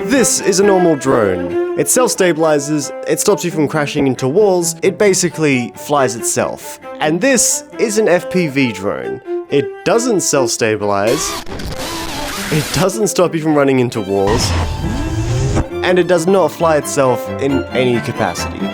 This is a normal drone. It self-stabilizes, it stops you from crashing into walls, it basically flies itself. And this is an FPV drone. It doesn't self-stabilize, it doesn't stop you from running into walls, and it does not fly itself in any capacity.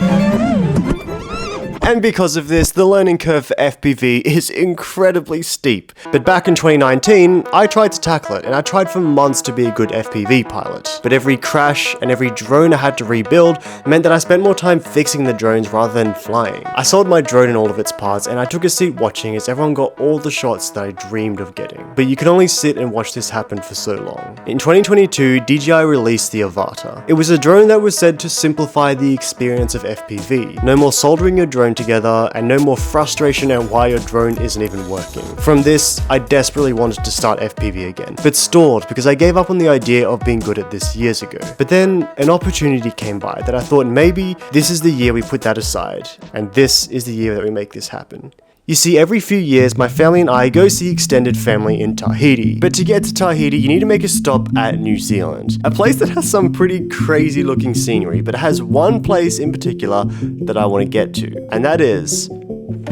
And because of this, the learning curve for FPV is incredibly steep. But back in 2019, I tried to tackle it, and I tried for months to be a good FPV pilot. But every crash and every drone I had to rebuild meant that I spent more time fixing the drones rather than flying. I sold my drone and all of its parts, and I took a seat watching as everyone got all the shots that I dreamed of getting. But you can only sit and watch this happen for so long. In 2022, DJI released the Avata. It was a drone that was said to simplify the experience of FPV. No more soldering your drone together, and no more frustration at why your drone isn't even working. From this, I desperately wanted to start FPV again, but stalled because I gave up on the idea of being good at this years ago. But then an opportunity came by that I thought maybe this is the year we put that aside, and this is the year that we make this happen. You see, every few years, my family and I go see extended family in Tahiti. But to get to Tahiti, you need to make a stop at New Zealand. A place that has some pretty crazy looking scenery, but it has one place in particular that I want to get to. And that is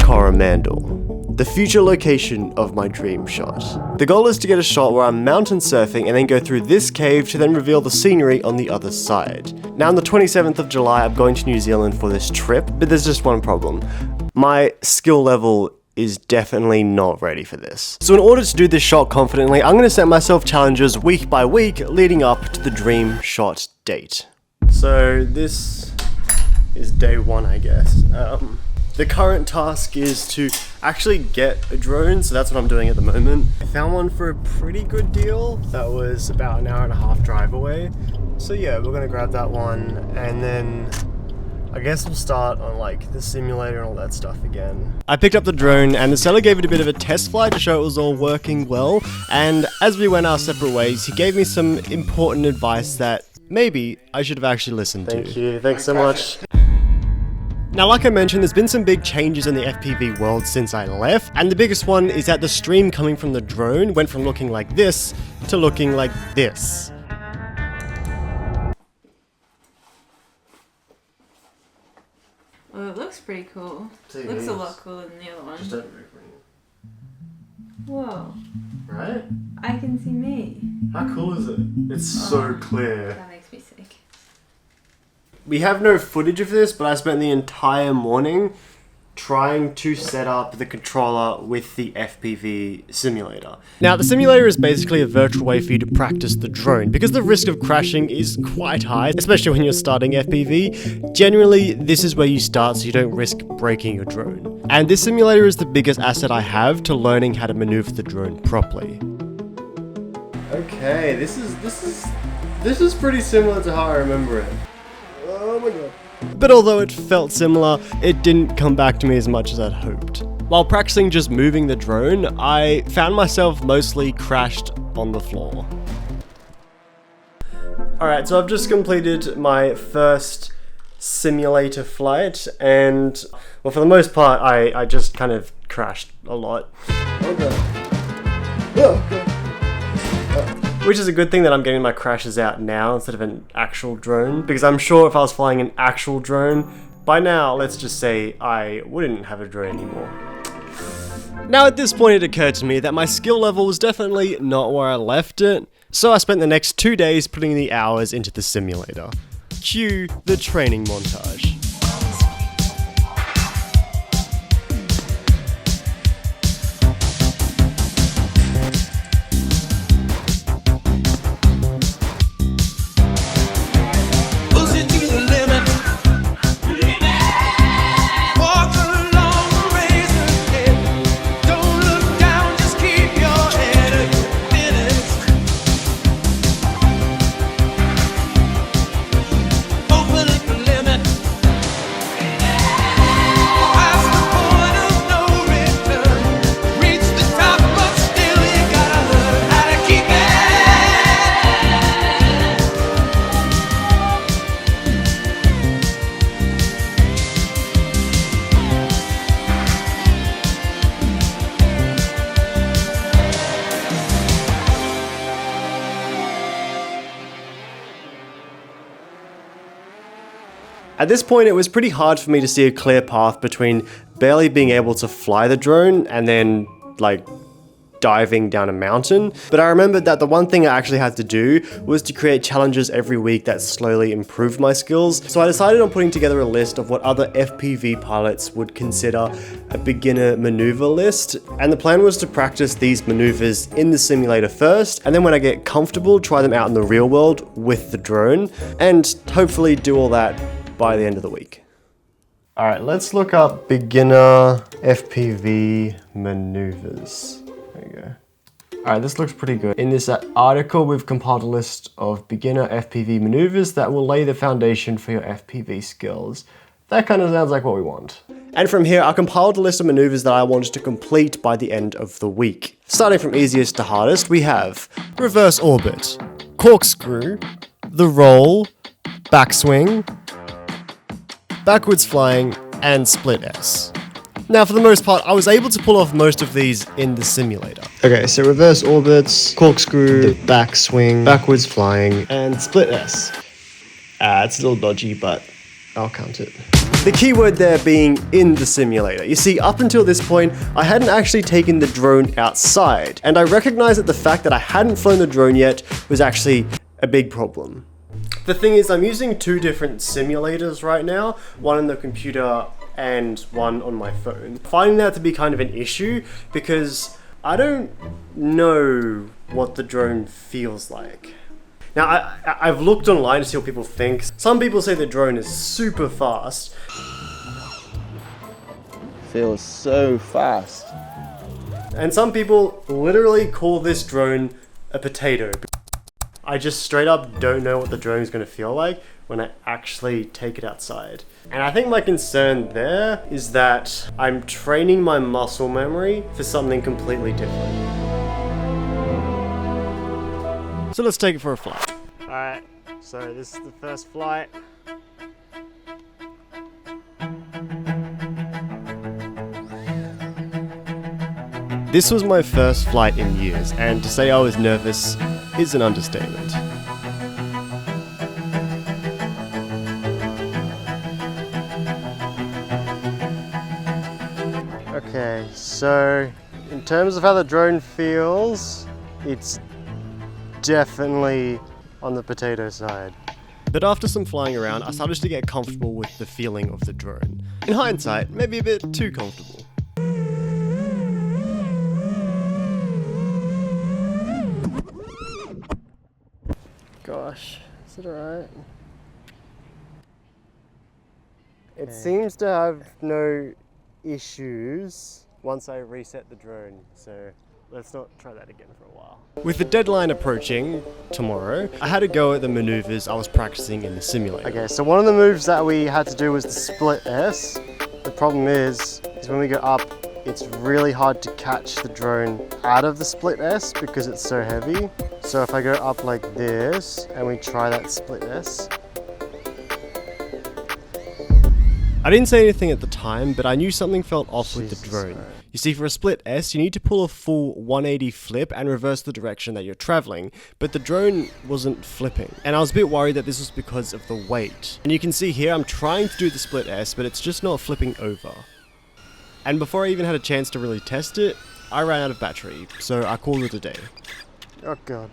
Coromandel, the future location of my dream shot. The goal is to get a shot where I'm mountain surfing and then go through this cave to then reveal the scenery on the other side. Now on the 27th of July, I'm going to New Zealand for this trip, but there's just one problem. My skill level is definitely not ready for this. So in order to do this shot confidently, I'm going to set myself challenges week by week leading up to the dream shot date. So this is day one, I guess. The current task is to actually get a drone, so that's what I'm doing at the moment. I found one for a pretty good deal. That was about an hour and a half drive away. So yeah, we're gonna grab that one, and then I guess we'll start on like the simulator and all that stuff again. I picked up the drone and the seller gave it a bit of a test flight to show it was all working well, and as we went our separate ways, he gave me some important advice that maybe I should have actually listened to. Thank you, thanks so much. Now, like I mentioned, there's been some big changes in the FPV world since I left, and the biggest one is that the stream coming from the drone went from looking like this to looking like this. Well, it looks pretty cool. It looks a lot cooler than the other one. Just don't move. Whoa. Right? I can see me. How cool is it? It's so clear. That makes me sick. We have no footage of this, but I spent the entire morning trying to set up the controller with the FPV simulator. Now, the simulator is basically a virtual way for you to practice the drone, because the risk of crashing is quite high, especially when you're starting FPV. Generally, this is where you start so you don't risk breaking your drone. And this simulator is the biggest asset I have to learning how to maneuver the drone properly. Okay, this is pretty similar to how I remember it. Oh my god. But although it felt similar, it didn't come back to me as much as I'd hoped. While practicing just moving the drone, I found myself mostly crashed on the floor. Alright, so I've just completed my first simulator flight, and well, for the most part, I just kind of crashed a lot. Which is a good thing that I'm getting my crashes out now instead of an actual drone, because I'm sure if I was flying an actual drone, by now, let's just say, I wouldn't have a drone anymore. Now at this point it occurred to me that my skill level was definitely not where I left it, so I spent the next 2 days putting the hours into the simulator. Cue the training montage. At this point, it was pretty hard for me to see a clear path between barely being able to fly the drone and then, like, diving down a mountain. But I remembered that the one thing I actually had to do was to create challenges every week that slowly improved my skills. So I decided on putting together a list of what other FPV pilots would consider a beginner maneuver list. And the plan was to practice these maneuvers in the simulator first, and then when I get comfortable, try them out in the real world with the drone, and hopefully do all that by the end of the week. All right, let's look up beginner FPV maneuvers. There you go. All right, this looks pretty good. In this article, we've compiled a list of beginner FPV maneuvers that will lay the foundation for your FPV skills. That kind of sounds like what we want. And from here, I compiled a list of maneuvers that I wanted to complete by the end of the week. Starting from easiest to hardest, we have reverse orbit, corkscrew, the roll, backswing, backwards flying, and split S. Now, for the most part, I was able to pull off most of these in the simulator. Okay, so reverse orbits, corkscrew, backswing, backwards flying, and split S. It's a little dodgy, but I'll count it. The key word there being in the simulator. You see, up until this point, I hadn't actually taken the drone outside, and I recognized that the fact that I hadn't flown the drone yet was actually a big problem. The thing is, I'm using two different simulators right now, one on the computer and one on my phone. Finding that to be kind of an issue because I don't know what the drone feels like. Now, I've looked online to see what people think. Some people say the drone is super fast. Feels so fast. And some people literally call this drone a potato. I just straight up don't know what the drone is going to feel like when I actually take it outside. And I think my concern there is that I'm training my muscle memory for something completely different. So let's take it for a flight. Alright, so this is the first flight. This was my first flight in years, and to say I was nervous is an understatement. Okay, so in terms of how the drone feels, it's definitely on the potato side. But after some flying around, I started to get comfortable with the feeling of the drone. In hindsight, maybe a bit too comfortable. Gosh, is it alright? It seems to have no issues once I reset the drone, so let's not try that again for a while. With the deadline approaching tomorrow, I had to go at the maneuvers I was practicing in the simulator. Okay, so one of the moves that we had to do was the split S. The problem is when we go up, it's really hard to catch the drone out of the split S because it's so heavy. So if I go up like this and we try that split S. I didn't say anything at the time, but I knew something felt off with the drone. Right. You see, for a split S, you need to pull a full 180 flip and reverse the direction that you're traveling, but the drone wasn't flipping. And I was a bit worried that this was because of the weight. And you can see here, I'm trying to do the split S, but it's just not flipping over. And before I even had a chance to really test it, I ran out of battery, so I called it a day. Oh god.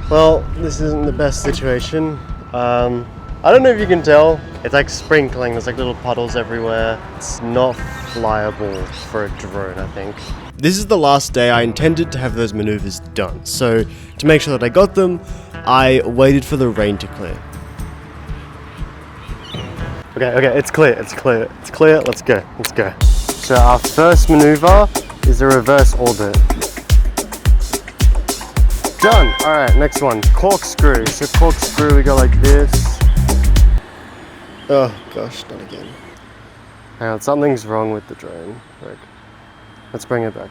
Well, this isn't the best situation. I don't know if you can tell, it's like sprinkling, there's like little puddles everywhere. It's not flyable for a drone, I think. This is the last day I intended to have those maneuvers done, so to make sure that I got them, I waited for the rain to clear. Okay, it's clear, let's go. So our first maneuver is a reverse orbit. Done! Alright, next one, corkscrew. So corkscrew, we go like this. Oh gosh, not again. Hang on, something's wrong with the drone. Let's bring it back.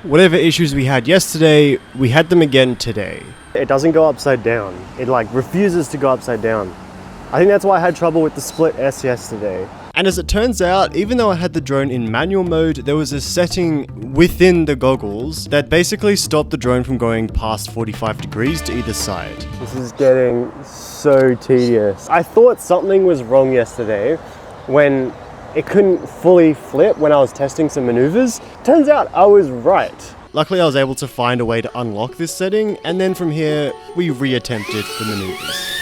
Whatever issues we had yesterday, we had them again today. It doesn't go upside down. It like refuses to go upside down. I think that's why I had trouble with the split S yesterday. And as it turns out, even though I had the drone in manual mode, there was a setting within the goggles that basically stopped the drone from going past 45 degrees to either side. This is getting so tedious. I thought something was wrong yesterday when it couldn't fully flip when I was testing some maneuvers. Turns out I was right. Luckily I was able to find a way to unlock this setting, and then from here we re-attempted the maneuvers.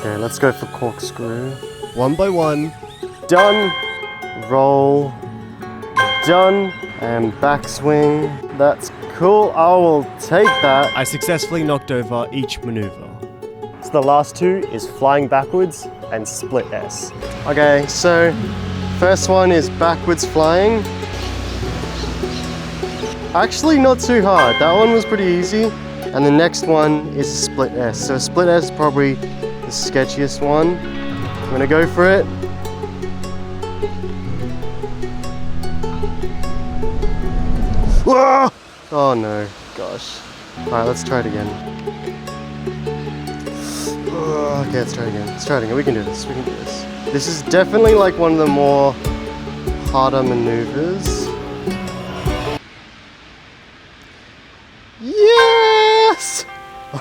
Okay, let's go for corkscrew. One by one. Done. Roll. Done. And backswing. That's cool. I will take that. I successfully knocked over each maneuver. So the last two is flying backwards and split S. Okay, so first one is backwards flying. Actually not too hard. That one was pretty easy. And the next one is a split S. So split S is probably the sketchiest one. I'm gonna go for it. Whoa! Oh no, gosh. Alright, let's try it again. Okay, let's try it again. Let's try it again. We can do this. We can do this. This is definitely like one of the more harder maneuvers. Yes!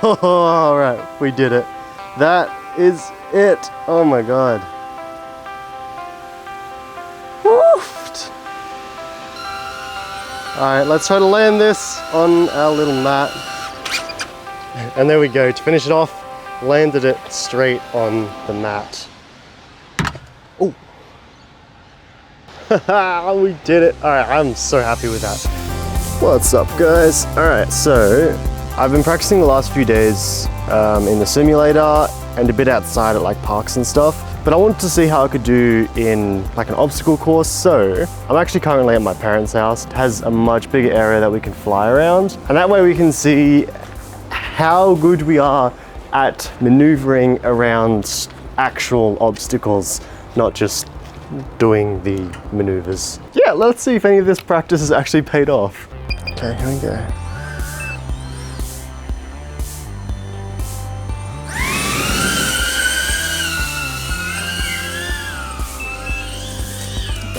Oh, alright, we did it. That is it. Oh my god. Woofed. Alright, let's try to land this on our little mat. And there we go. To finish it off, landed it straight on the mat. Oh. We did it. Alright, I'm so happy with that. What's up, guys? Alright, so I've been practicing the last few days in the simulator and a bit outside at like parks and stuff, but I wanted to see how I could do in like an obstacle course. So I'm actually currently at my parents' house. It has a much bigger area that we can fly around, and that way we can see how good we are at maneuvering around actual obstacles, not just doing the maneuvers. Yeah, let's see if any of this practice has actually paid off. Okay, here we go.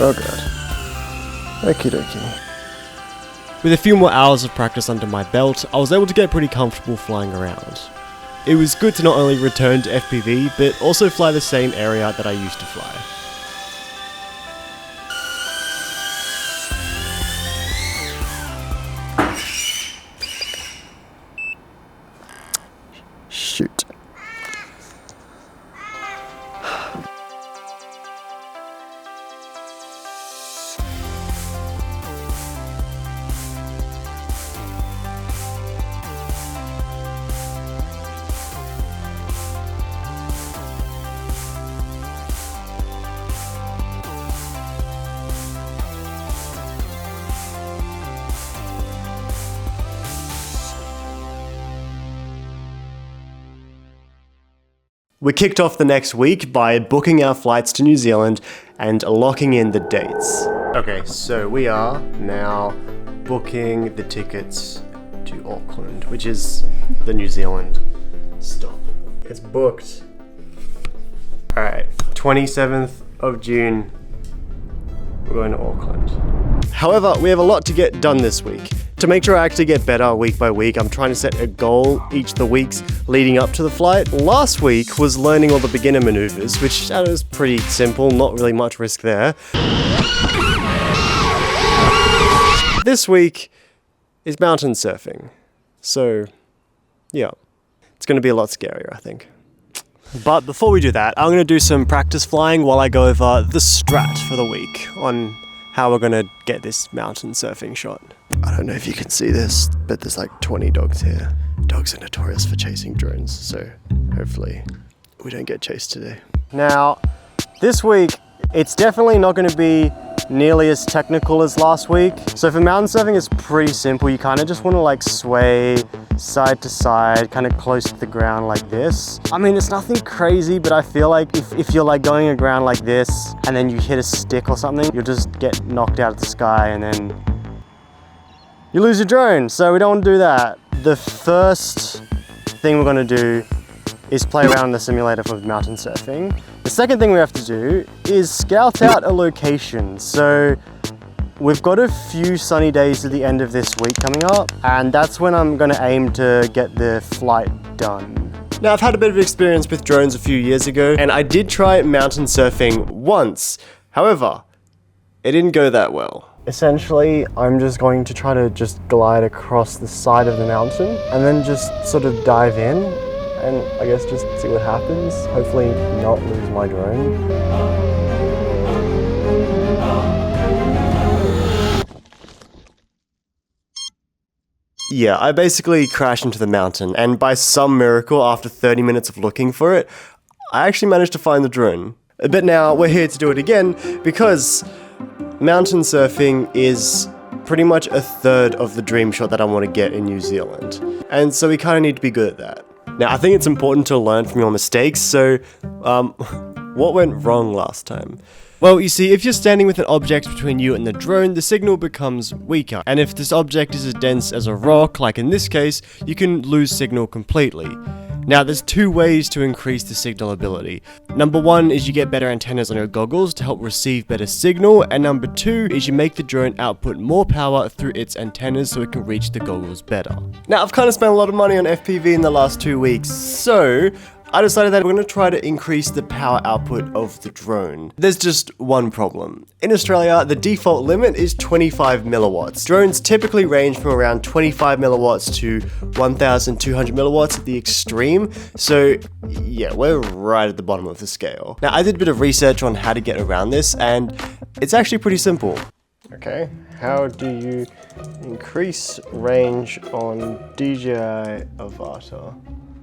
Oh god. Okie dokie. With a few more hours of practice under my belt, I was able to get pretty comfortable flying around. It was good to not only return to FPV, but also fly the same area that I used to fly. Shoot. We kicked off the next week by booking our flights to New Zealand and locking in the dates. Okay, so we are now booking the tickets to Auckland, which is the New Zealand stop. It's booked. Alright, 27th of June, we're going to Auckland. However, we have a lot to get done this week. To make sure I actually get better week by week, I'm trying to set a goal each of the weeks leading up to the flight. Last week was learning all the beginner maneuvers, which was pretty simple, not really much risk there. This week is mountain surfing. So, yeah, it's going to be a lot scarier, I think. But before we do that, I'm going to do some practice flying while I go over the strat for the week on how we're going to get this mountain surfing shot. I don't know if you can see this, but there's like 20 dogs here. Dogs are notorious for chasing drones, so hopefully we don't get chased today. Now, this week, it's definitely not going to be nearly as technical as last week. So for mountain surfing, it's pretty simple. You kind of just want to like sway side to side, kind of close to the ground like this. I mean, it's nothing crazy, but I feel like if you're like going around like this and then you hit a stick or something, you'll just get knocked out of the sky and then you lose your drone. So we don't want to do that. The first thing we're going to do is play around in the simulator for mountain surfing. The second thing we have to do is scout out a location. So we've got a few sunny days at the end of this week coming up, and that's when I'm gonna aim to get the flight done. Now, I've had a bit of experience with drones a few years ago, and I did try mountain surfing once. However, it didn't go that well. Essentially, I'm just going to try to just glide across the side of the mountain and then just sort of dive in and I guess just see what happens. Hopefully not lose my drone. Yeah, I basically crashed into the mountain, and by some miracle, after 30 minutes of looking for it, I actually managed to find the drone. But now we're here to do it again because mountain surfing is pretty much a third of the dream shot that I want to get in New Zealand. And so we kind of need to be good at that. Now, I think it's important to learn from your mistakes, so what went wrong last time? Well, you see, if you're standing with an object between you and the drone, the signal becomes weaker. And if this object is as dense as a rock, like in this case, you can lose signal completely. Now, there's two ways to increase the signal ability. Number one is you get better antennas on your goggles to help receive better signal, and number two is you make the drone output more power through its antennas so it can reach the goggles better. Now, I've kind of spent a lot of money on FPV in the last 2 weeks, so I decided that we're going to try to increase the power output of the drone. There's just one problem. In Australia, the default limit is 25 milliwatts. Drones typically range from around 25 milliwatts to 1,200 milliwatts at the extreme, so yeah, we're right at the bottom of the scale. Now, I did a bit of research on how to get around this, and it's actually pretty simple. Okay, how do you increase range on DJI Avata?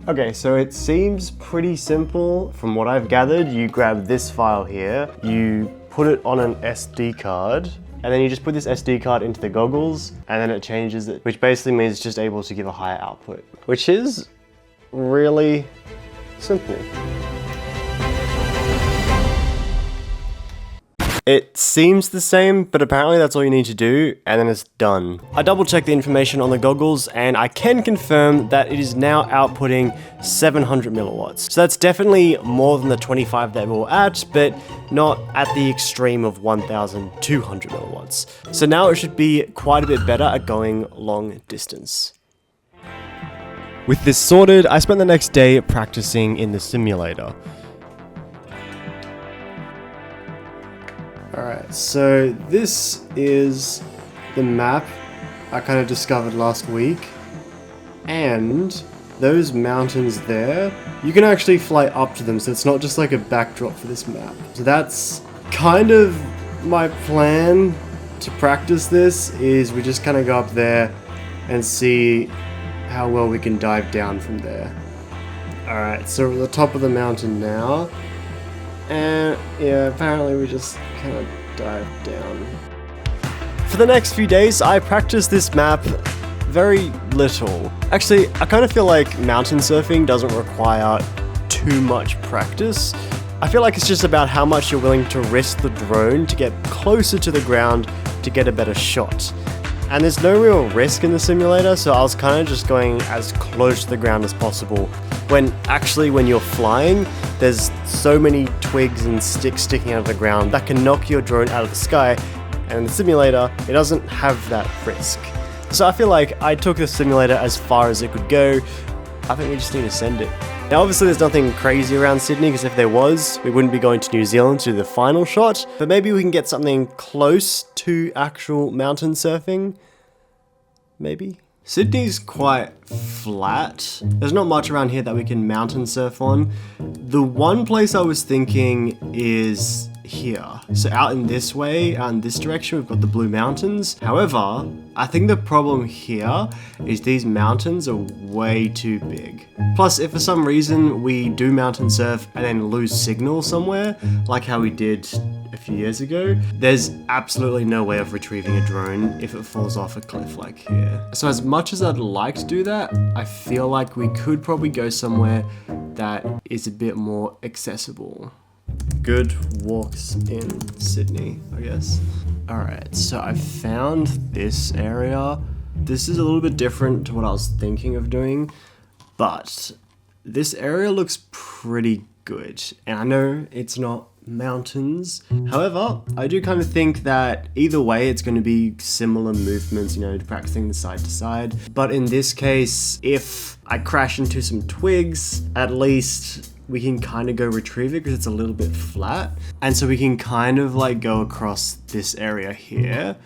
Okay, so it seems pretty simple from what I've gathered. You grab this file here, you put it on an SD card, and then you just put this SD card into the goggles, and then it changes it, which basically means it's just able to give a higher output, which is really simple. It seems the same, but apparently that's all you need to do, and then it's done. I double checked the information on the goggles, and I can confirm that it is now outputting 700 milliwatts. So that's definitely more than the 25 that we were at, but not at the extreme of 1,200 milliwatts. So now it should be quite a bit better at going long distance. With this sorted, I spent the next day practicing in the simulator. Alright, so this is the map I kind of discovered last week, and those mountains there, you can actually fly up to them, so it's not just like a backdrop for this map. So that's kind of my plan to practice this, is we just kind of go up there and see how well we can dive down from there. Alright, so we're at the top of the mountain now. And yeah, apparently we just kind of dive down. For the next few days, I practiced this map very little. Actually, I kind of feel like mountain surfing doesn't require too much practice. I feel like it's just about how much you're willing to risk the drone to get closer to the ground to get a better shot. And there's no real risk in the simulator, so I was kind of just going as close to the ground as possible. When actually, when you're flying, there's so many twigs and sticks sticking out of the ground that can knock your drone out of the sky, and in the simulator, it doesn't have that risk. So I feel like I took the simulator as far as it could go. I think we just need to send it. Now obviously there's nothing crazy around Sydney, because if there was, we wouldn't be going to New Zealand to do the final shot, but maybe we can get something close to actual mountain surfing. Maybe? Sydney's quite flat. There's not much around here that we can mountain surf on. The one place I was thinking is here. So out in this way, out in this direction, we've got the Blue Mountains. However, I think the problem here is these mountains are way too big. Plus, if for some reason we do mountain surf and then lose signal somewhere, like how we did a few years ago, there's absolutely no way of retrieving a drone if it falls off a cliff like here. So as much as I'd like to do that, I feel like we could probably go somewhere that is a bit more accessible. Good walks in Sydney, I guess. Alright, so I found this area. This is a little bit different to what I was thinking of doing, but this area looks pretty good. And I know it's not mountains. However, I do kind of think that either way it's going to be similar movements, you know, practicing the side to side. But in this case, if I crash into some twigs, at least we can kind of go retrieve it because it's a little bit flat. And so we can kind of like go across this area here.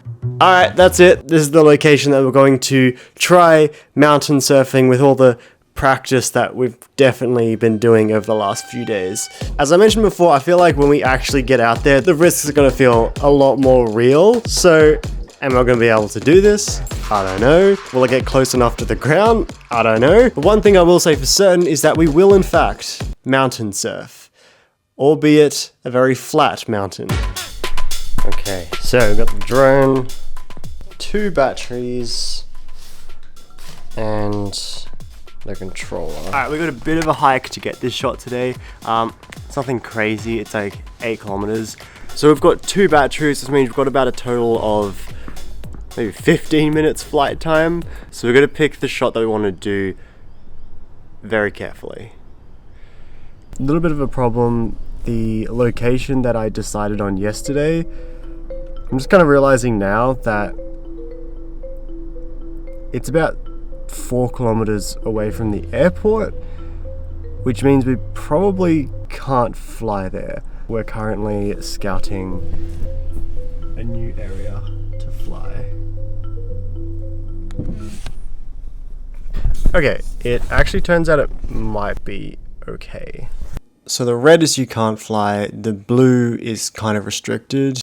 Alright, that's it. This is the location that we're going to try mountain surfing with all the practice that we've definitely been doing over the last few days. As I mentioned before, I feel like when we actually get out there, the risks are going to feel a lot more real. So, am I going to be able to do this? I don't know. Will I get close enough to the ground? I don't know. But one thing I will say for certain is that we will in fact mountain surf, albeit a very flat mountain. Okay, so we've got the drone, 2 batteries, and the controller. Alright, we got a bit of a hike to get this shot today. It's nothing crazy, it's like 8 kilometers. So we've got 2 batteries, this means we've got about a total of maybe 15 minutes flight time. So we're gonna pick the shot that we want to do very carefully. A little bit of a problem, the location that I decided on yesterday, I'm just kind of realizing now that it's about 4 kilometers away from the airport, which means we probably can't fly there. We're currently scouting a new area to fly. Okay, it actually turns out it might be okay. So the red is you can't fly, the blue is kind of restricted,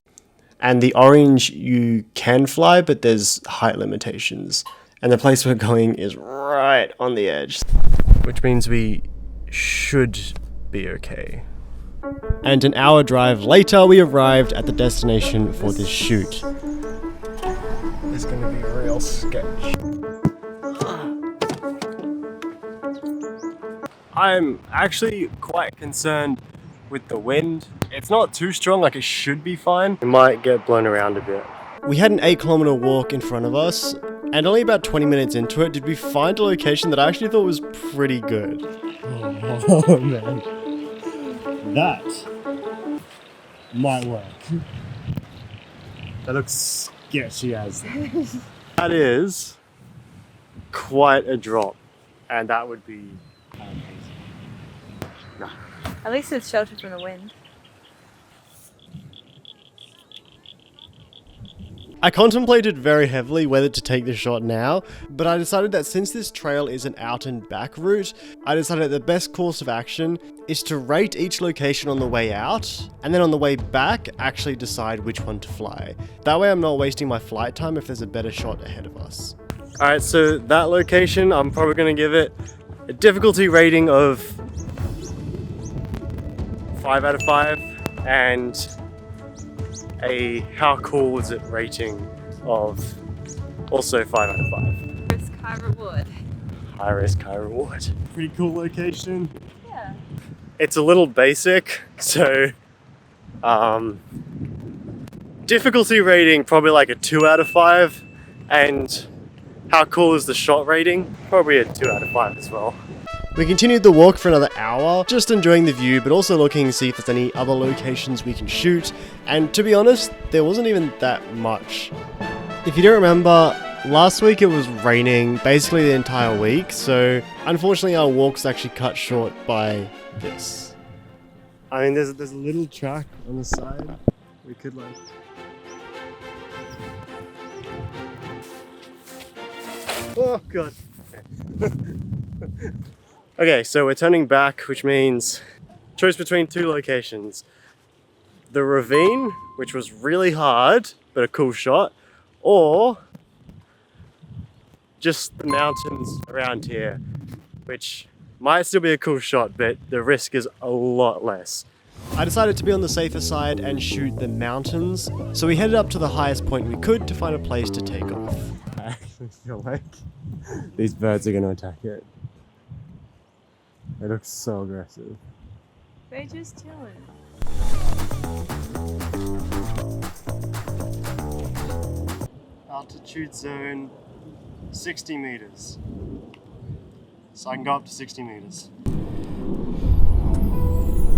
and the orange you can fly, but there's height limitations. And the place we're going is right on the edge, which means we should be okay. And an hour drive later, we arrived at the destination for this shoot. It's gonna be a real sketch. I'm actually quite concerned with the wind. It's not too strong, like it should be fine. It might get blown around a bit. We had an 8-kilometer walk in front of us, and only about 20 minutes into it did we find a location that I actually thought was pretty good. Oh man. That might work. That looks sketchy as that is quite a drop, and that would be amazing. No. At least it's sheltered from the wind. I contemplated very heavily whether to take this shot now, but I decided that since this trail is an out and back route, I decided that the best course of action is to rate each location on the way out, and then on the way back, actually decide which one to fly. That way I'm not wasting my flight time if there's a better shot ahead of us. Alright, so that location, I'm probably going to give it a difficulty rating of 5 out of 5, and a how cool is it rating of also 5 out of 5. Risk, high reward. High risk, high reward. Pretty cool location. Yeah. It's a little basic, so difficulty rating probably like a 2 out of 5, and how cool is the shot rating? Probably a 2 out of 5 as well. We continued the walk for another hour, just enjoying the view, but also looking to see if there's any other locations we can shoot. And to be honest, there wasn't even that much. If you don't remember, last week it was raining basically the entire week, so unfortunately our walk's actually cut short by this. I mean, there's a little track on the side. We could like... Oh god. Okay, so we're turning back, which means choice between 2 locations. The ravine, which was really hard, but a cool shot, or just the mountains around here, which might still be a cool shot, but the risk is a lot less. I decided to be on the safer side and shoot the mountains, so we headed up to the highest point we could to find a place to take off. I actually feel like these birds are going to attack it. They look so aggressive. They're just chilling. Altitude zone 60 meters. So I can go up to 60 meters.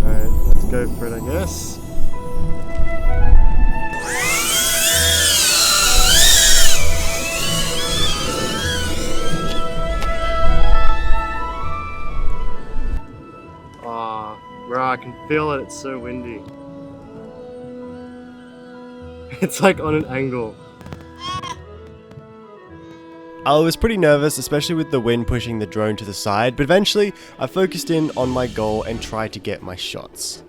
Alright, let's go for it, I guess. Ah, bro, I can feel it, it's so windy. It's like on an angle. I was pretty nervous, especially with the wind pushing the drone to the side, but eventually I focused in on my goal and tried to get my shots.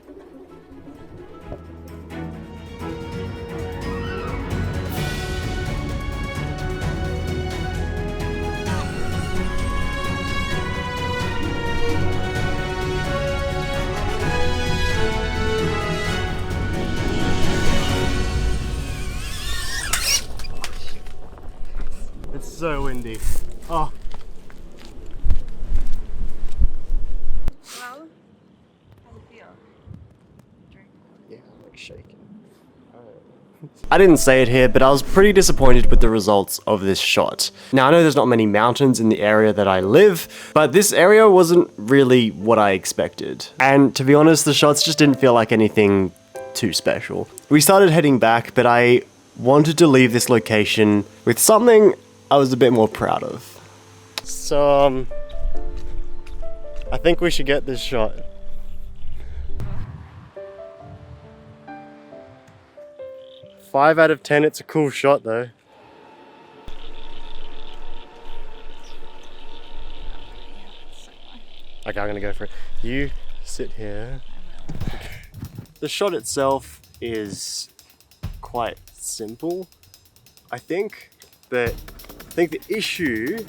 It's so windy. Oh. Well, how do you feel? Yeah, I'm like shaking. I didn't say it here, but I was pretty disappointed with the results of this shot. Now I know there's not many mountains in the area that I live, but this area wasn't really what I expected. And to be honest, the shots just didn't feel like anything too special. We started heading back, but I wanted to leave this location with something I was a bit more proud of. So, I think we should get this shot. Five out of 10, it's a cool shot though. Okay, I'm gonna go for it. You sit here. The shot itself is quite simple, I think, but I think the issue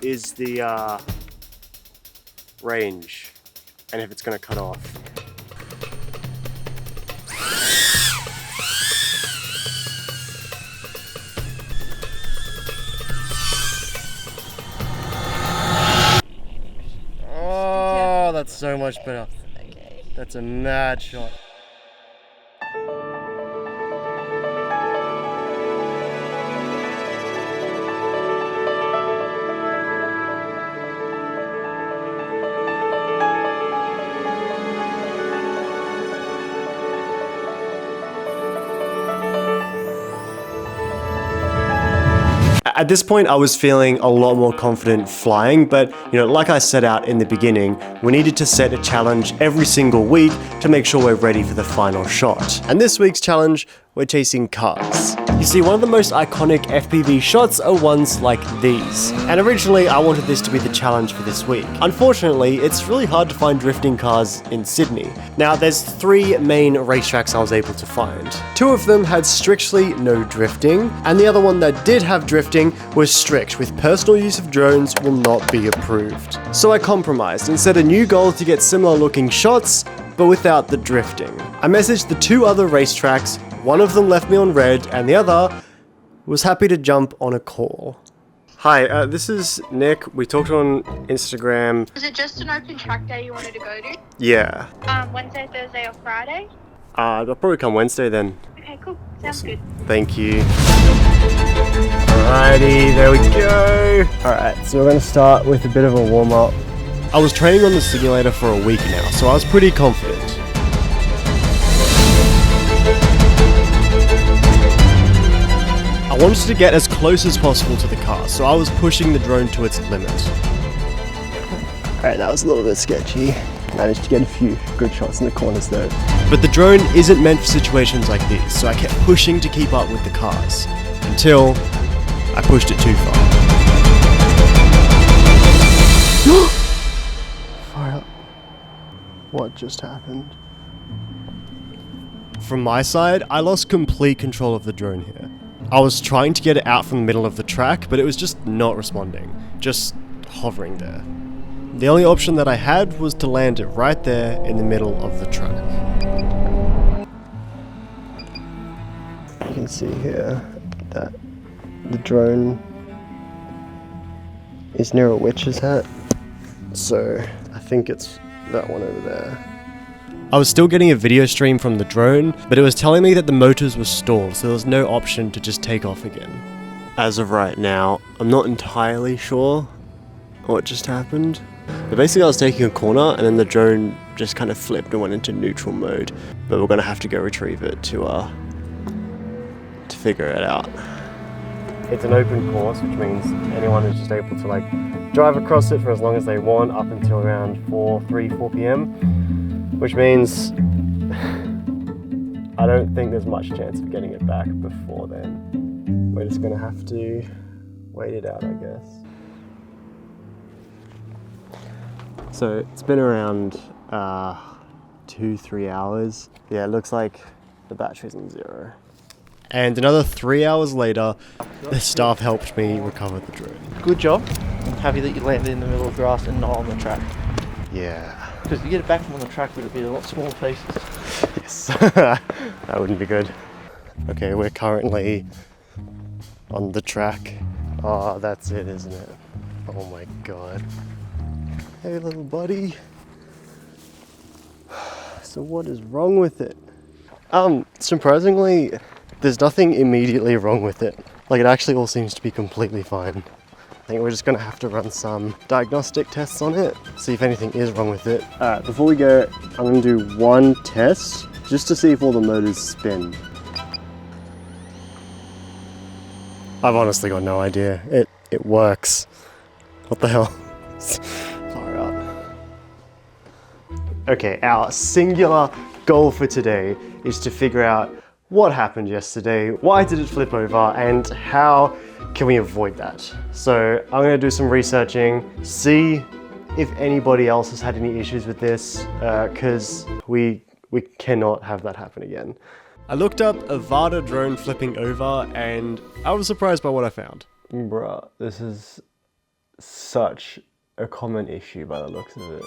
is the range and if it's gonna cut off. Oh, that's so much better. That's a mad shot. At this point, I was feeling a lot more confident flying, but like I set out in the beginning, we needed to set a challenge every single week to make sure we're ready for the final shot. And this week's challenge, we're chasing cars. You see, one of the most iconic FPV shots are ones like these. And originally, I wanted this to be the challenge for this week. Unfortunately, it's really hard to find drifting cars in Sydney. Now, there's 3 main racetracks I was able to find. 2 of them had strictly no drifting, and the other one that did have drifting was strict, with personal use of drones will not be approved. So I compromised and set a new goal to get similar looking shots, but without the drifting. I messaged the 2 other racetracks, one of them left me on red, and the other was happy to jump on a call. Hi, this is Nick. We talked on Instagram. Was it just an open track day you wanted to go to? Yeah. Wednesday, Thursday, or Friday? I'll probably come Wednesday then. Okay, cool. Sounds good. Thank you. Alrighty, there we go. Alright, so we're going to start with a bit of a warm-up. I was training on the simulator for a week now, so I was pretty confident. I wanted to get as close as possible to the car, so I was pushing the drone to its limit. Alright, that was a little bit sketchy. Managed to get a few good shots in the corners though. But the drone isn't meant for situations like these, so I kept pushing to keep up with the cars. Until I pushed it too far. Fire up. What just happened? From my side, I lost complete control of the drone here. I was trying to get it out from the middle of the track, but it was just not responding, just hovering there. The only option that I had was to land it right there in the middle of the track. You can see here that the drone is near a witch's hat, so I think it's that one over there. I was still getting a video stream from the drone, but it was telling me that the motors were stalled, so there was no option to just take off again. As of right now, I'm not entirely sure what just happened. But basically I was taking a corner and then the drone just kind of flipped and went into neutral mode. But we're gonna have to go retrieve it to figure it out. It's an open course, which means anyone is just able to like drive across it for as long as they want up until around 4 p.m. Which means I don't think there's much chance of getting it back before then. We're just gonna have to wait it out, I guess. So it's been around 2-3 hours. Yeah, it looks like the battery's on 0. And another 3 hours later, the staff helped me recover the drone. Good job. I'm happy that you landed in the middle of grass and not on the track. Yeah. Because if you get it back from on the track, would it be a lot smaller pieces? Yes. That wouldn't be good. Okay, we're currently on the track. Oh, that's it, isn't it? Oh my god. Hey, little buddy. So what is wrong with it? Surprisingly, there's nothing immediately wrong with it. Like, it actually all seems to be completely fine. I think we're just gonna have to run some diagnostic tests on it, see if anything is wrong with it. Alright, before we go, I'm gonna do one test, just to see if all the motors spin. I've honestly got no idea. It works. What the hell? Far out. Okay, our singular goal for today is to figure out what happened yesterday, why did it flip over, and how can we avoid that? So I'm gonna do some researching, see if anybody else has had any issues with this, because we cannot have that happen again. I looked up Avata drone flipping over and I was surprised by what I found. Bruh, this is such a common issue by the looks of it.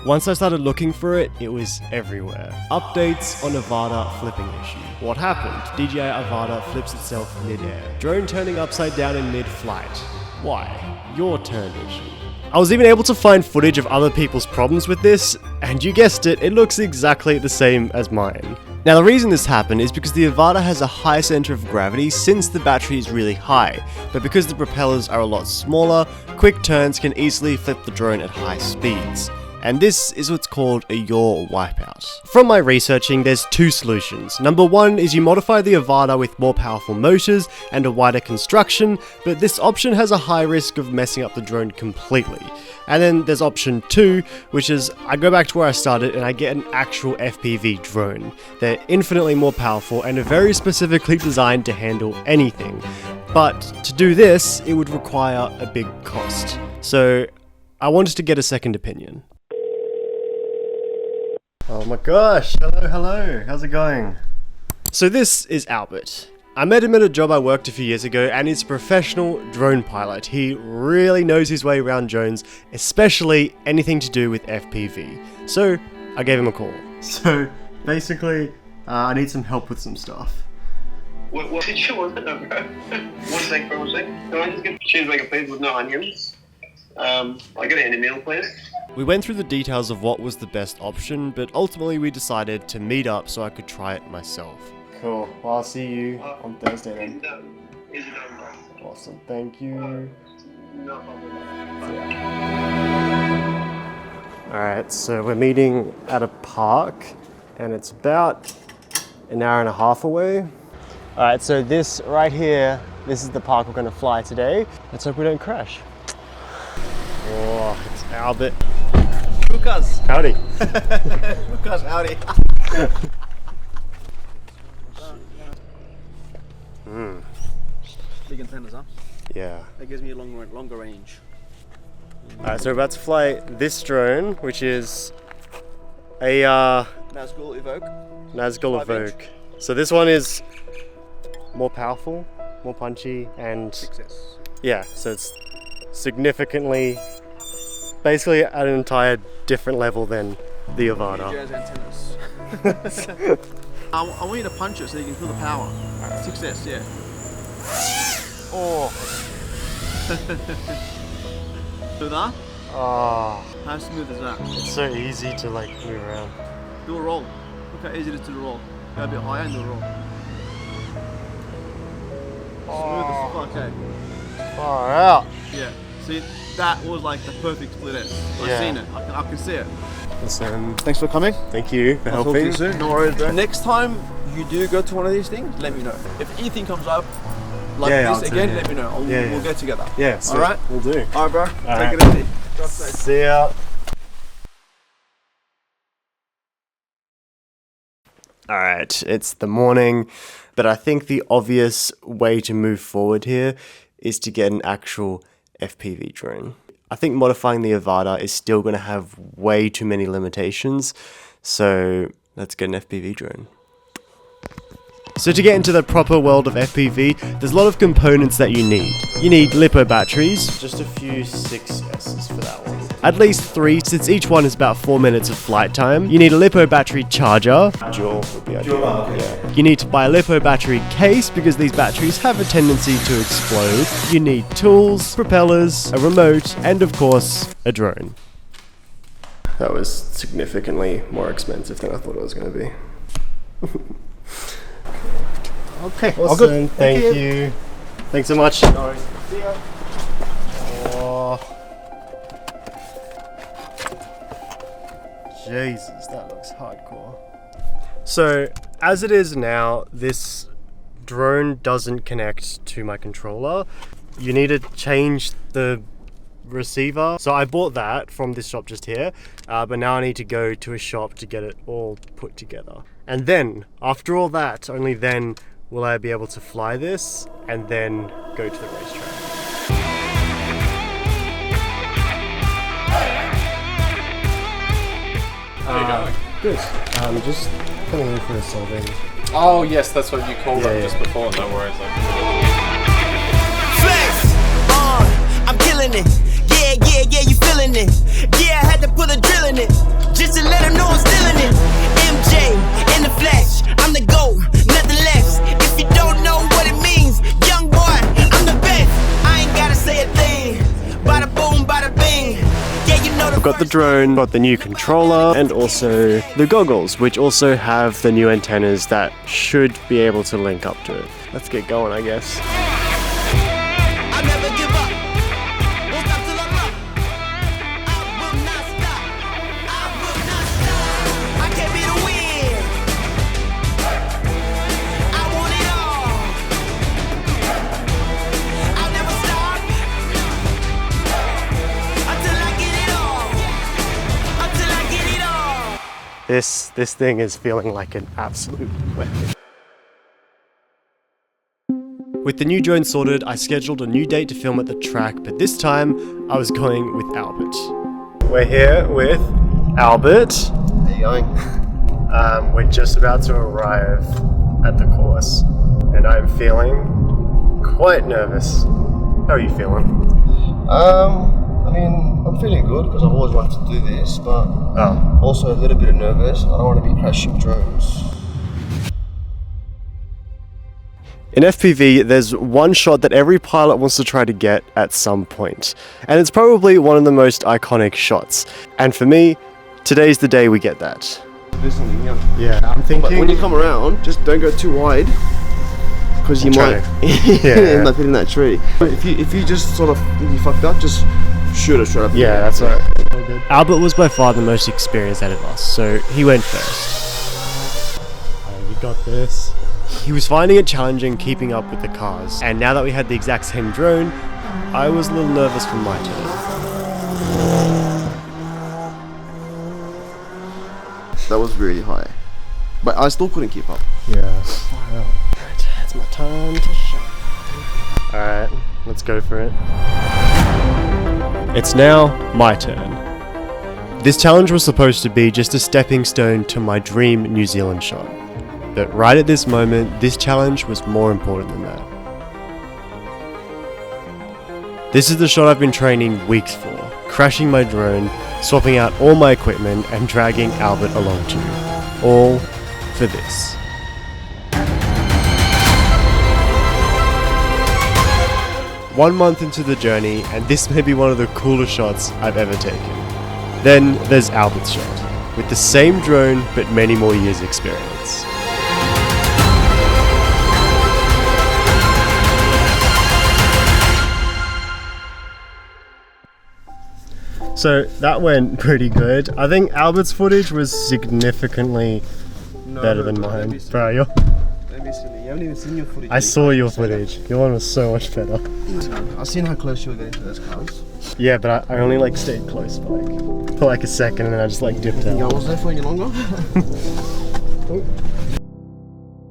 Once I started looking for it, it was everywhere. Updates on Avata flipping issue. What happened? DJI Avata flips itself mid-air. Drone turning upside down in mid-flight. Why? Your turn issue. I was even able to find footage of other people's problems with this, and you guessed it, it looks exactly the same as mine. Now the reason this happened is because the Avata has a high center of gravity since the battery is really high, but because the propellers are a lot smaller, quick turns can easily flip the drone at high speeds. And this is what's called a yaw wipeout. From my researching, there's two solutions. Number one is you modify the Avata with more powerful motors and a wider construction, but this option has a high risk of messing up the drone completely. And then there's option two, which is I go back to where I started and I get an actual FPV drone. They're infinitely more powerful and are very specifically designed to handle anything. But to do this, it would require a big cost. So I wanted to get a second opinion. Oh my gosh, hello, how's it going? So this is Albert. I met him at a job I worked a few years ago and he's a professional drone pilot. He really knows his way around drones, especially anything to do with FPV. So I gave him a call. So basically, I need some help with some stuff. What did you want to know, bro? One sec. Can I just get cheeseburger please with no onions? I get any meal please? We went through the details of what was the best option, but ultimately we decided to meet up so I could try it myself. Cool. Well, I'll see you on Thursday then. Is it done, bro? Awesome. Thank you. No problem. Alright, so we're meeting at a park and it's about an hour and a half away. Alright, so this right here, this is the park we're going to fly today. Let's hope we don't crash. Oh, it's Albert. Lucas! Howdy. Lucas, howdy. Big antennas, huh? Yeah. That gives me a longer range. Alright, so we're about to fly this drone, which is a Nazgul Evoke. Nazgul 5 inch. Evoke. So this one is more powerful, more punchy, and 6S. yeah, so it's significantly, basically at an entire different level than the Avata. DJI's antennas. I want you to punch it so you can feel the power. 6S, yeah. Oh. Do that? Oh, How smooth is that? it's so easy to like move around. Do a roll. Look how easy it is to do a roll. Go a bit higher and do a roll. Smooth as fuck, eh? Far out. Yeah. See, that was like the perfect split end. I've Yeah. seen it. I can see it. Listen, Thanks for coming. thank you for I'll talk to you helping. soon. No worries, bro. Next time you do go to one of these things, let me know. If anything comes up like Yeah, this I'll again, do, yeah. let me know. Yeah, We'll yeah. get together. Yeah, so All right. we'll do. All right, bro. right. Take it easy. Drive safe. See ya. Alright, it's the morning, but I think the obvious way to move forward here is to get an actual FPV drone. I think modifying the Avata is still going to have way too many limitations, so let's get an FPV drone. So to get into the proper world of FPV, there's a lot of components that you need. You need LiPo batteries, just a few 6S's for that one. At least 3, since each one is about 4 minutes of flight time. You need a LiPo battery charger. Dual would be ideal. Yeah. You need to buy a LiPo battery case because these batteries have a tendency to explode. You need tools, propellers, a remote, and of course, a drone. That was significantly more expensive than I thought it was going to be. Okay. Awesome, thank you. Thanks so much. No worries. See ya. Oh. Jesus, that looks hardcore. So, as it is now, this drone doesn't connect to my controller. You need to change the receiver. So I bought that from this shop just here, but now I need to go to a shop to get it all put together. And then, after all that, only then will I be able to fly this and then go to the racetrack. How are you going? Good. Just coming in for a solving. Oh yes, that's what you called Yeah, it yeah. just before. No worries. Flex, I'm killing it. Yeah, you feeling it. Yeah, I had to put a drill in it, just to let her know I'm still in it. MJ, in the flesh, I'm the GOAT, nothing less. If you don't know what it means, young boy, I'm the best. I ain't gotta say a thing. Bada boom, bada bing. Yeah, you know the I've got the drone, got the new controller, and also the goggles, which also have the new antennas that should be able to link up to it. Let's get going, I guess. I never give up. Won't stop till I'm up. I will not stop. I will not stop. I can't be the win. I want it all. I'll never stop until I get it all. Until I get it all. This thing is feeling like an absolute weapon. With the new drone sorted, I scheduled a new date to film at the track, but this time I was going with Albert. We're here with Albert. How you going? We're just about to arrive at the course, and I'm feeling quite nervous. How are you feeling? I mean, I'm feeling good because I've always wanted to do this, but also a little bit nervous. I don't want to be crashing drones. In FPV, there's one shot that every pilot wants to try to get at some point, and it's probably one of the most iconic shots. And for me, today's the day we get that. Do something, yeah. Yeah, I'm thinking. But when you come around, just don't go too wide, because you trying might to- end up hitting that tree. But if you just sort of think you fucked up, just shoot it straight up. Yeah, that's right. Albert was by far the most experienced out of us, so he went first. You got this. He was finding it challenging keeping up with the cars, and now that we had the exact same drone, I was a little nervous for my turn. That was really high, but I still couldn't keep up. Yeah. Alright, it's my time to shine. Alright, let's go for it. It's now my turn. This challenge was supposed to be just a stepping stone to my dream New Zealand shot. But right at this moment, this challenge was more important than that. This is the shot I've been training weeks for, crashing my drone, swapping out all my equipment, and dragging Albert along to. All for this. One month into the journey, and this may be one of the coolest shots I've ever taken. Then there's Albert's shot, with the same drone but many more years experience. So that went pretty good. I think Albert's footage was significantly better than mine. Bro, Let me see. You haven't even seen your footage. I saw your footage. Your one was so much better. I've seen how close you were getting to those cars. Yeah, but I only like stayed close for like a second, and then I just like dipped I out. was there for any longer.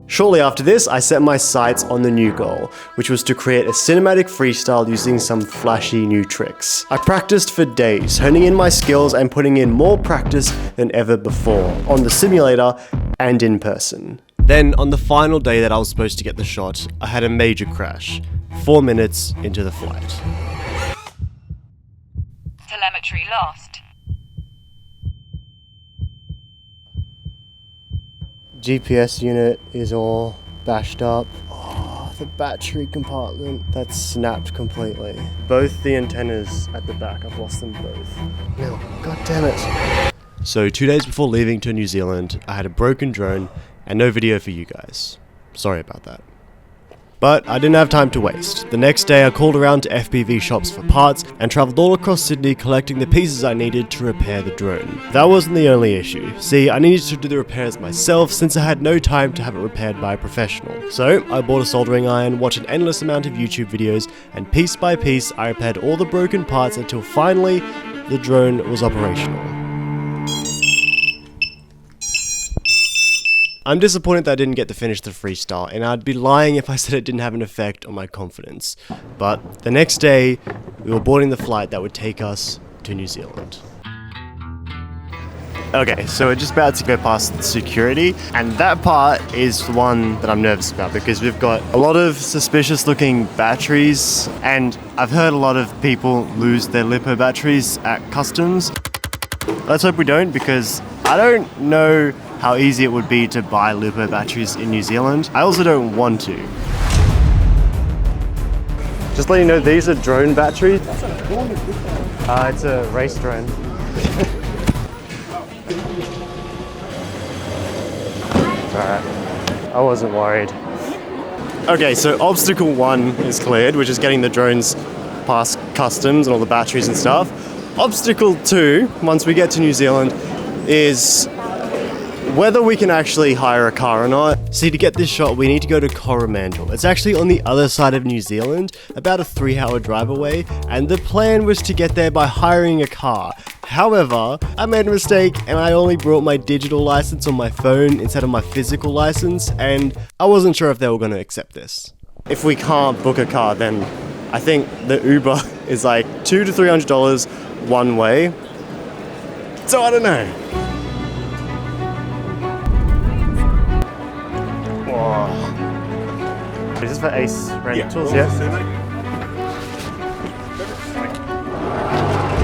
Shortly after this, I set my sights on the new goal, which was to create a cinematic freestyle using some flashy new tricks. I practiced for days, honing in my skills and putting in more practice than ever before, on the simulator and in person. Then, on the final day that I was supposed to get the shot, I had a major crash, 4 minutes into the flight. Telemetry lost. GPS unit is all bashed up. Oh, the battery compartment, that's snapped completely. Both the antennas at the back, I've lost them both. No, god damn it. So 2 days before leaving to New Zealand, I had a broken drone and no video for you guys. Sorry about that. But I didn't have time to waste. The next day I called around to FPV shops for parts and travelled all across Sydney collecting the pieces I needed to repair the drone. That wasn't the only issue. See, I needed to do the repairs myself since I had no time to have it repaired by a professional. So I bought a soldering iron, watched an endless amount of YouTube videos, and piece by piece I repaired all the broken parts until finally the drone was operational. I'm disappointed that I didn't get to finish the freestyle, and I'd be lying if I said it didn't have an effect on my confidence. But the next day, we were boarding the flight that would take us to New Zealand. Okay, so we're just about to go past security, and that part is the one that I'm nervous about because we've got a lot of suspicious looking batteries, and I've heard a lot of people lose their LiPo batteries at customs. Let's hope we don't, because I don't know how easy it would be to buy LiPo batteries in New Zealand. I also don't want to. Just letting you know, these are drone batteries. It's a race drone. Alright, I wasn't worried. Okay, so obstacle 1 is cleared, which is getting the drones past customs and all the batteries and stuff. Obstacle 2, once we get to New Zealand, is whether we can actually hire a car or not. See, to get this shot, we need to go to Coromandel. It's actually on the other side of New Zealand, about a 3-hour drive away, and the plan was to get there by hiring a car. However, I made a mistake and I only brought my digital license on my phone instead of my physical license, and I wasn't sure if they were going to accept this. If we can't book a car, then I think the Uber is like $200 to $300 one way. So I don't know. Whoa. Is this for Ace Rentals? Yeah.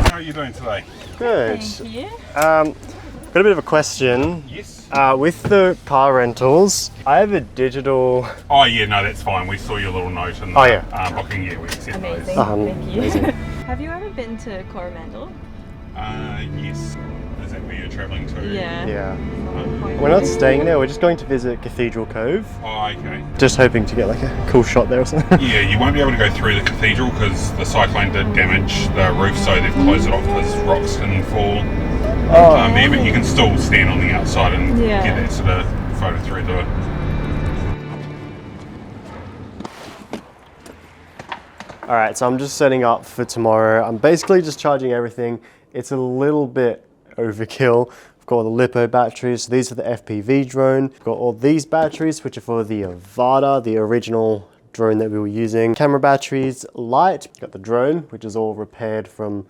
How are you doing today? Good. Thank you. Got a bit of a question. Yes. With the car rentals, I have a digital. Oh yeah, no, that's fine. We saw your little note in the booking. Yeah, we accept Amazing. those. Thank you. Amazing. Have you ever been to Coromandel? Yes. Is that where you're travelling to? Yeah. Yeah. We're not staying there. We're just going to visit Cathedral Cove. Oh, okay. Just hoping to get like a cool shot there or something. Yeah, you won't be able to go through the cathedral because the cyclone did damage the roof, so they've closed it off because rocks can fall there. But you can still stand on the outside and get that sort of photo through the. Alright, so I'm just setting up for tomorrow. I'm basically just charging everything. It's a little bit overkill. I've got all the LiPo batteries. So these are the FPV drone. I've got all these batteries, which are for the Avata, the original drone that we were using. Camera batteries, light. Got the drone, which is all repaired from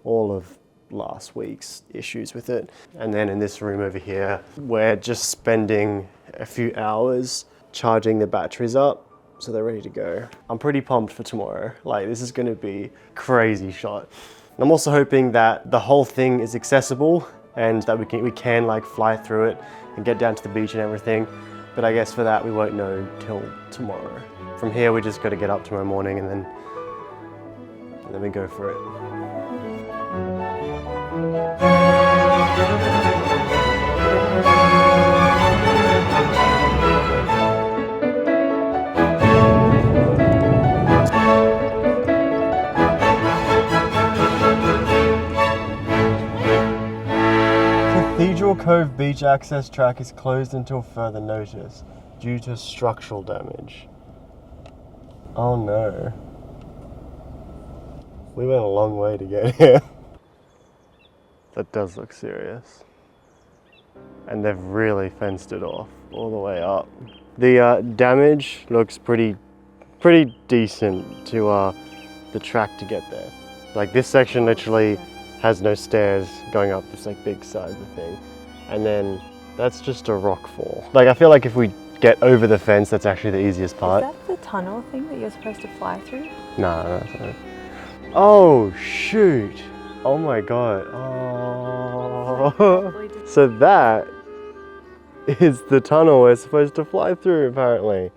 all of last week's issues with it. And then in this room over here, we're just spending a few hours charging the batteries up, so they're ready to go. I'm pretty pumped for tomorrow. Like, this is gonna be a crazy shot. And I'm also hoping that the whole thing is accessible and that we can like fly through it and get down to the beach and everything. But I guess for that, we won't know till tomorrow. From here, we just gotta get up tomorrow morning and then we go for it. Cathedral Cove beach access track is closed until further notice due to structural damage. Oh no. We went a long way to get here. That does look serious. And they've really fenced it off all the way up. The damage looks pretty decent to the track to get there. Like this section literally has no stairs going up this like big side of the thing. And then that's just a rock fall. Like I feel like if we get over the fence, that's actually the easiest part. Is that the tunnel thing that you're supposed to fly through? No, that's not it. Oh shoot! Oh my god. Oh. So that is the tunnel we're supposed to fly through apparently.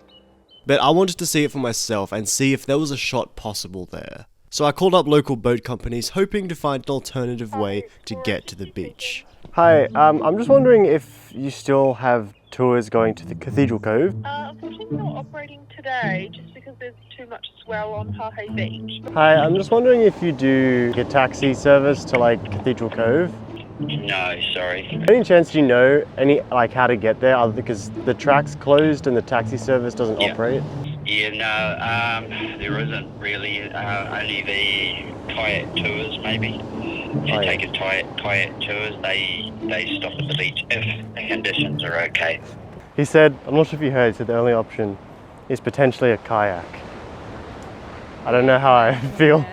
But I wanted to see it for myself and see if there was a shot possible there. So I called up local boat companies hoping to find an alternative way to get to the beach. Hi, I'm just wondering if you still have tours going to the Cathedral Cove? Unfortunately not operating today, just because there's too much swell on Hahe Beach. Hi, I'm just wondering if you do a taxi service to like Cathedral Cove? No, sorry. Any chance you know how to get there, other because the track's closed and the taxi service doesn't operate? Yeah, no, there isn't really. Only the kayak tours, maybe. If you take a kayak tours, they stop at the beach if the conditions are okay. He said, I'm not sure if you heard, he said the only option is potentially a kayak. I don't know how I feel.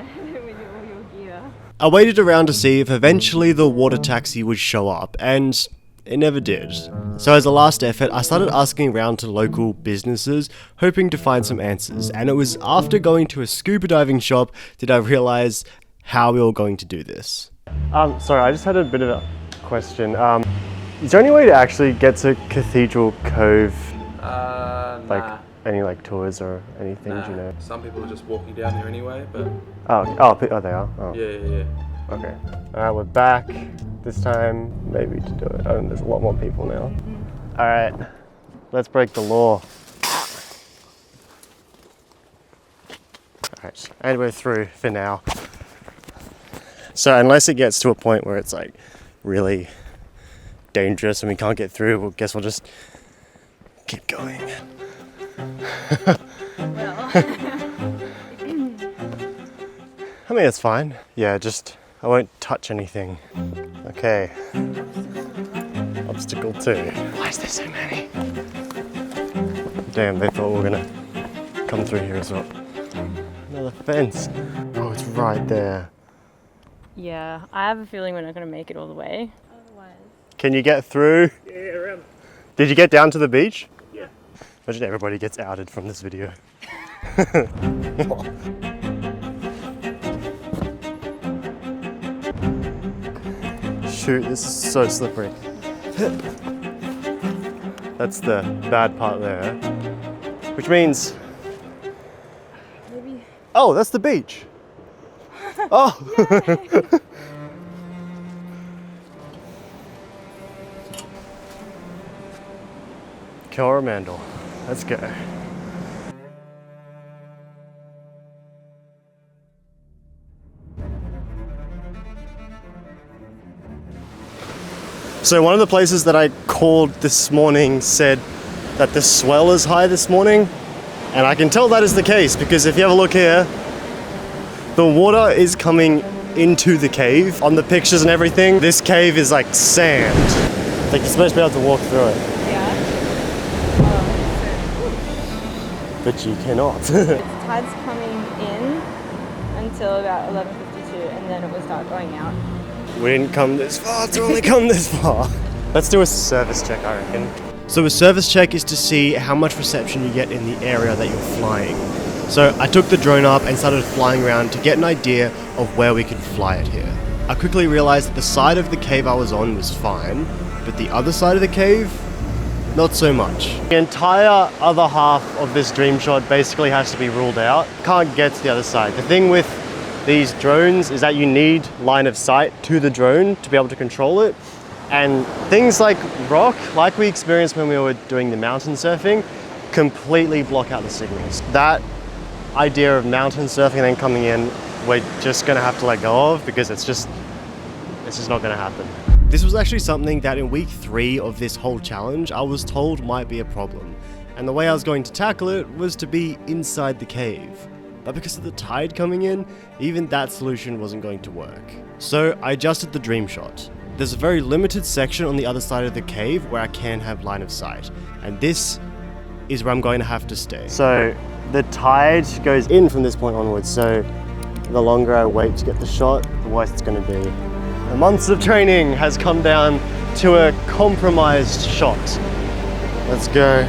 I waited around to see if eventually the water taxi would show up, and it never did. So as a last effort, I started asking around to local businesses, hoping to find some answers, and it was after going to a scuba diving shop did I realize how we were going to do this. Sorry, I just had a bit of a question. Is there any way to actually get to Cathedral Cove? Like any like tours or anything, do you know? Some people are just walking down here anyway, but... Oh, they are? Oh. Yeah. Okay. Alright, we're back. This time, maybe to do it. There's a lot more people now. Alright, let's break the law. Alright, and we're through for now. So unless it gets to a point where it's like really dangerous and we can't get through, I guess we'll just keep going. I mean, it's fine. Yeah, I won't touch anything. Okay. Obstacle 2. Why is there so many? Damn, they thought we were gonna come through here as well. Another fence. Oh, it's right there. Yeah, I have a feeling we're not going to make it all the way. Otherwise. Can you get through? Yeah, around. Did you get down to the beach? Yeah. Imagine everybody gets outed from this video. Shoot, this is so slippery. That's the bad part there. Which means... Maybe... Oh, that's the beach. Oh! Coromandel. Let's go. So one of the places that I called this morning said that the swell is high this morning, and I can tell that is the case because if you have a look here, the water is coming into the cave. On the pictures and everything, this cave is like sand. Like you're supposed to be able to walk through it. Yeah. But you cannot. The tide's coming in until about 11:52 and then it will start going out. We didn't come this far to only come this far. Let's do a service check, I reckon. So a service check is to see how much reception you get in the area that you're flying. So I took the drone up and started flying around to get an idea of where we could fly it here. I quickly realized that the side of the cave I was on was fine, but the other side of the cave, not so much. The entire other half of this dream shot basically has to be ruled out. Can't get to the other side. The thing with these drones is that you need line of sight to the drone to be able to control it. And things like rock, like we experienced when we were doing the mountain surfing, completely block out the signals. That idea of mountain surfing and then coming in, we're just gonna have to let go of because it's just not gonna happen. This was actually something that in week 3 of this whole challenge, I was told might be a problem. And the way I was going to tackle it was to be inside the cave. But because of the tide coming in, even that solution wasn't going to work. So I adjusted the dream shot. There's a very limited section on the other side of the cave where I can have line of sight. And this is where I'm going to have to stay. So the tide goes in from this point onwards, so the longer I wait to get the shot, the worse it's going to be. The months of training has come down to a compromised shot. Let's go.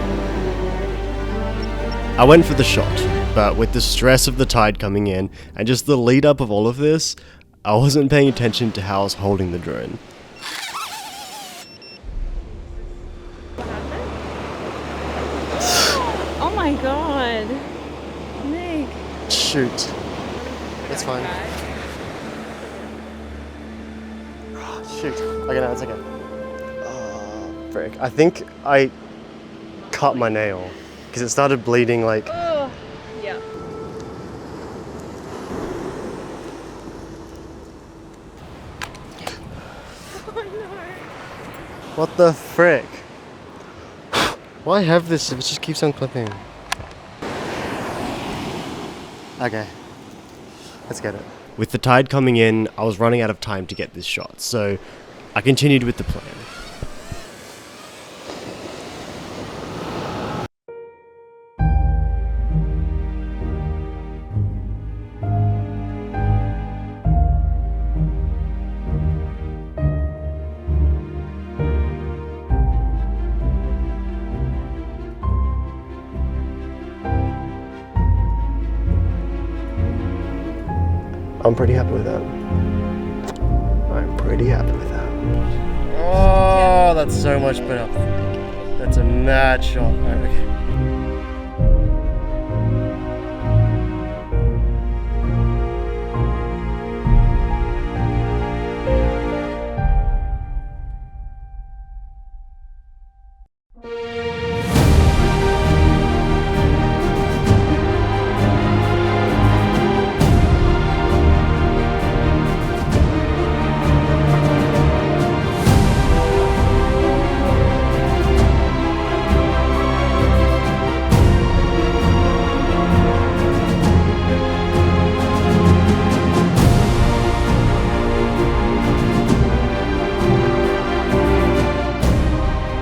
I went for the shot, but with the stress of the tide coming in and just the lead up of all of this, I wasn't paying attention to how I was holding the drone. Oh my god. Nick. Shoot. That's fine. Shoot. Okay, no, it's okay. Oh, frick. I think I cut my nail because it started bleeding like... Oh, yeah. Oh no. What the frick? Why have this if it just keeps on clipping? Okay. Let's get it. With the tide coming in, I was running out of time to get this shot, so I continued with the plan. I'm pretty happy with that. I'm pretty happy with that. Oh, that's so much better. That's a mad shot. Alright, okay.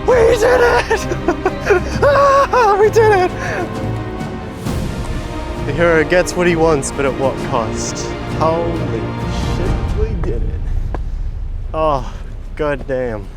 We did it! We did it! The hero gets what he wants, but at what cost? Holy shit, we did it. Oh, god damn.